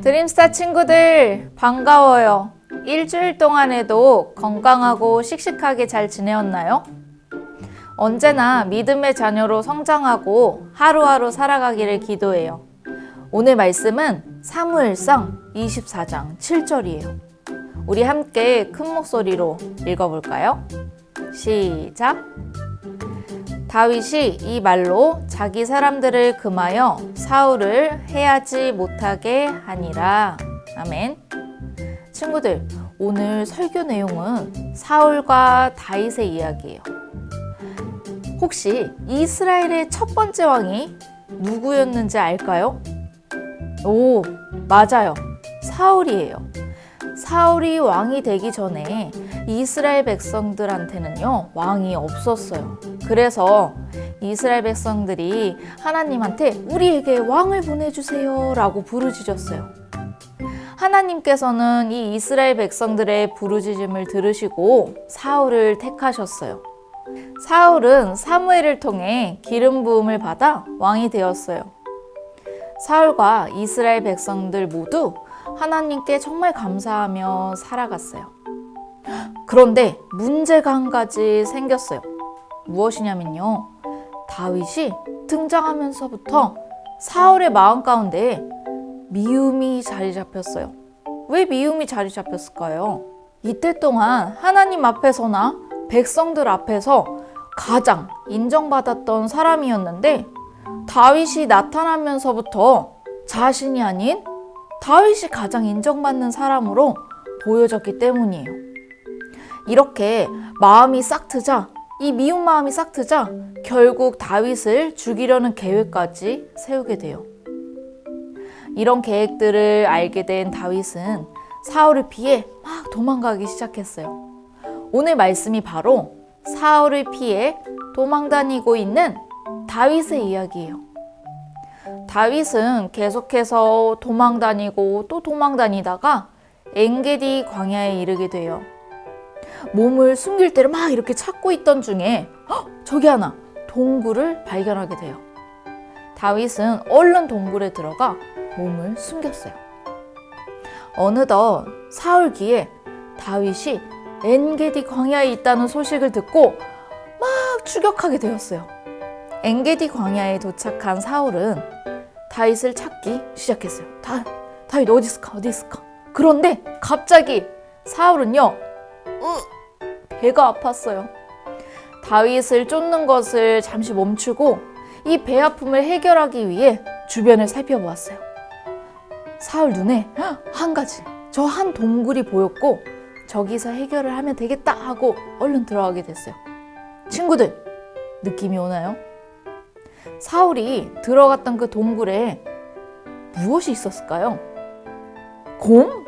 드림스타 친구들 반가워요. 일주일 동안에도 건강하고 씩씩하게 잘 지내었나요? 언제나 믿음의 자녀로 성장하고 하루하루 살아가기를 기도해요. 오늘 말씀은 사무엘상 24장 7절이에요. 우리 함께 큰 목소리로 읽어볼까요? 시작! 다윗이 이 말로 자기 사람들을 금하여 사울을 해하지 못하게 하니라. 아멘. 친구들, 오늘 설교 내용은 사울과 다윗의 이야기예요. 혹시 이스라엘의 첫 번째 왕이 누구였는지 알까요? 오, 맞아요. 사울이에요. 사울이 왕이 되기 전에 이스라엘 백성들한테는요, 왕이 없었어요. 그래서 이스라엘 백성들이 하나님한테 우리에게 왕을 보내주세요 라고 부르짖었어요. 하나님께서는 이 이스라엘 백성들의 부르짖음을 들으시고 사울을 택하셨어요. 사울은 사무엘을 통해 기름 부음을 받아 왕이 되었어요. 사울과 이스라엘 백성들 모두 하나님께 정말 감사하며 살아갔어요. 그런데 문제가 한 가지 생겼어요. 무엇이냐면요, 다윗이 등장하면서부터 사울의 마음 가운데 미움이 자리 잡혔어요. 왜 미움이 자리 잡혔을까요? 이때 동안 하나님 앞에서나 백성들 앞에서 가장 인정받았던 사람이었는데 다윗이 나타나면서부터 자신이 아닌 다윗이 가장 인정받는 사람으로 보여졌기 때문이에요. 이렇게 마음이 싹 트자, 이 미운 마음이 싹 트자 결국 다윗을 죽이려는 계획까지 세우게 돼요. 이런 계획들을 알게 된 다윗은 사울을 피해 막 도망가기 시작했어요. 오늘 말씀이 바로 사울을 피해 도망다니고 있는 다윗의 이야기예요. 다윗은 계속해서 도망다니고 또 도망다니다가 엔게디 광야에 이르게 돼요. 몸을 숨길 때를 막 이렇게 찾고 있던 중에 저기 하나 동굴을 발견하게 돼요. 다윗은 얼른 동굴에 들어가 몸을 숨겼어요. 어느덧 사울 귀에 다윗이 엔게디 광야에 있다는 소식을 듣고 막 추격하게 되었어요. 엔게디 광야에 도착한 사울은 다윗을 찾기 시작했어요. 다윗 어디 있을까? 어디 있을까? 그런데 갑자기 사울은요, 배가 아팠어요. 다윗을 쫓는 것을 잠시 멈추고 이 배 아픔을 해결하기 위해 주변을 살펴보았어요. 사울 눈에 한 가지, 저 한 동굴이 보였고 저기서 해결을 하면 되겠다 하고 얼른 들어가게 됐어요. 친구들, 느낌이 오나요? 사울이 들어갔던 그 동굴에 무엇이 있었을까요? 곰?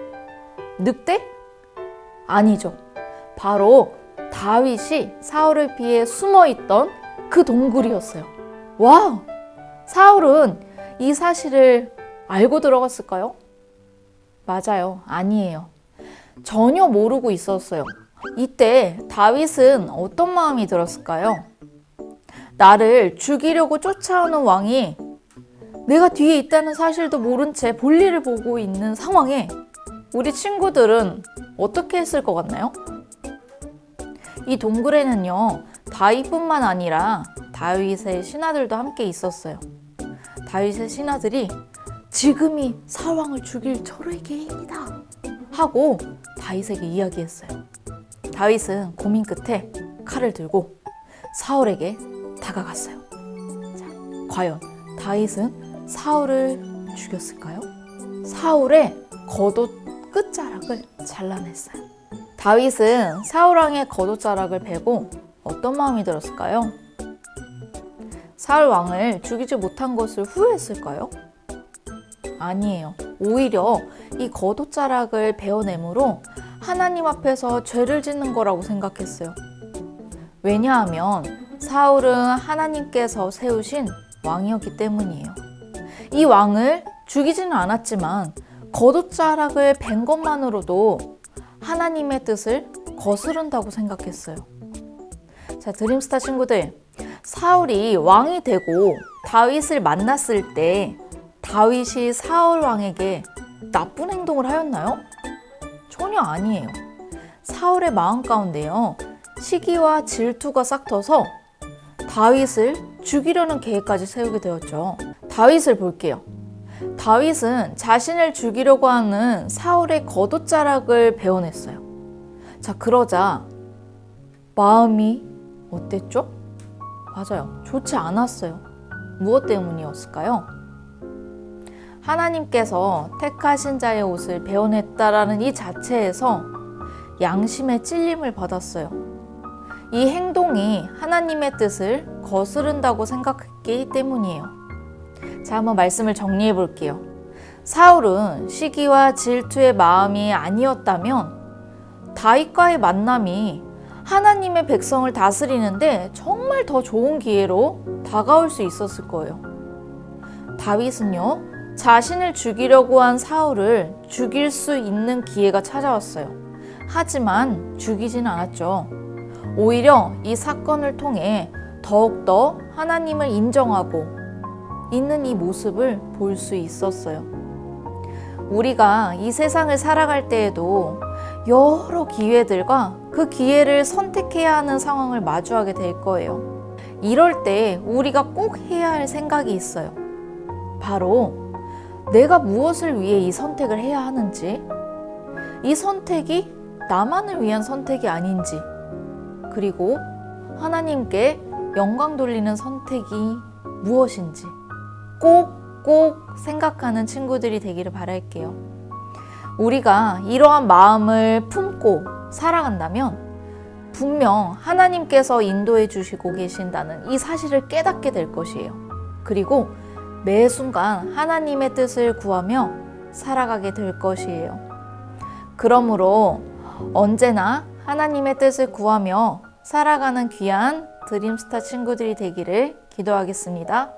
늑대? 아니죠. 바로 다윗이 사울을 피해 숨어있던 그 동굴이었어요. 와우! 사울은 이 사실을 알고 들어갔을까요? 맞아요. 아니에요. 전혀 모르고 있었어요. 이때 다윗은 어떤 마음이 들었을까요? 나를 죽이려고 쫓아오는 왕이 내가 뒤에 있다는 사실도 모른 채 볼일을 보고 있는 상황에 우리 친구들은 어떻게 했을 것 같나요? 이 동굴에는요, 다윗뿐만 아니라 다윗의 신하들도 함께 있었어요. 다윗의 신하들이 지금이 사울 왕을 죽일 절호의 기회입니다 하고 다윗에게 이야기했어요. 다윗은 고민 끝에 칼을 들고 사울에게 다가갔어요. 자, 과연 다윗은 사울을 죽였을까요? 사울의 겉옷 끝자락을 잘라냈어요. 다윗은 사울 왕의 겉옷자락을 베고 어떤 마음이 들었을까요? 사울 왕을 죽이지 못한 것을 후회했을까요? 아니에요. 오히려 이 겉옷자락을 베어내므로 하나님 앞에서 죄를 짓는 거라고 생각했어요. 왜냐하면 사울은 하나님께서 세우신 왕이었기 때문이에요. 이 왕을 죽이지는 않았지만 겉옷자락을 벤 것만으로도 하나님의 뜻을 거스른다고 생각했어요. 자, 드림스타 친구들, 사울이 왕이 되고 다윗을 만났을 때 다윗이 사울 왕에게 나쁜 행동을 하였나요? 전혀 아니에요. 사울의 마음 가운데요, 시기와 질투가 싹터서 다윗을 죽이려는 계획까지 세우게 되었죠. 다윗을 볼게요. 다윗은 자신을 죽이려고 하는 사울의 겉옷자락을 베어냈어요. 자, 그러자 마음이 어땠죠? 맞아요. 좋지 않았어요. 무엇 때문이었을까요? 하나님께서 택하신 자의 옷을 베어냈다라는 이 자체에서 양심의 찔림을 받았어요. 이 행동이 하나님의 뜻을 거스른다고 생각했기 때문이에요. 자, 한번 말씀을 정리해 볼게요. 사울은 시기와 질투의 마음이 아니었다면 다윗과의 만남이 하나님의 백성을 다스리는데 정말 더 좋은 기회로 다가올 수 있었을 거예요. 다윗은요, 자신을 죽이려고 한 사울을 죽일 수 있는 기회가 찾아왔어요. 하지만 죽이지는 않았죠. 오히려 이 사건을 통해 더욱더 하나님을 인정하고 있는 이 모습을 볼 수 있었어요. 우리가 이 세상을 살아갈 때에도 여러 기회들과 그 기회를 선택해야 하는 상황을 마주하게 될 거예요. 이럴 때 우리가 꼭 해야 할 생각이 있어요. 바로 내가 무엇을 위해 이 선택을 해야 하는지, 이 선택이 나만을 위한 선택이 아닌지, 그리고 하나님께 영광 돌리는 선택이 무엇인지 꼭 생각하는 친구들이 되기를 바랄게요. 우리가 이러한 마음을 품고 살아간다면 분명 하나님께서 인도해 주시고 계신다는 이 사실을 깨닫게 될 것이에요. 그리고 매 순간 하나님의 뜻을 구하며 살아가게 될 것이에요. 그러므로 언제나 하나님의 뜻을 구하며 살아가는 귀한 드림스타 친구들이 되기를 기도하겠습니다.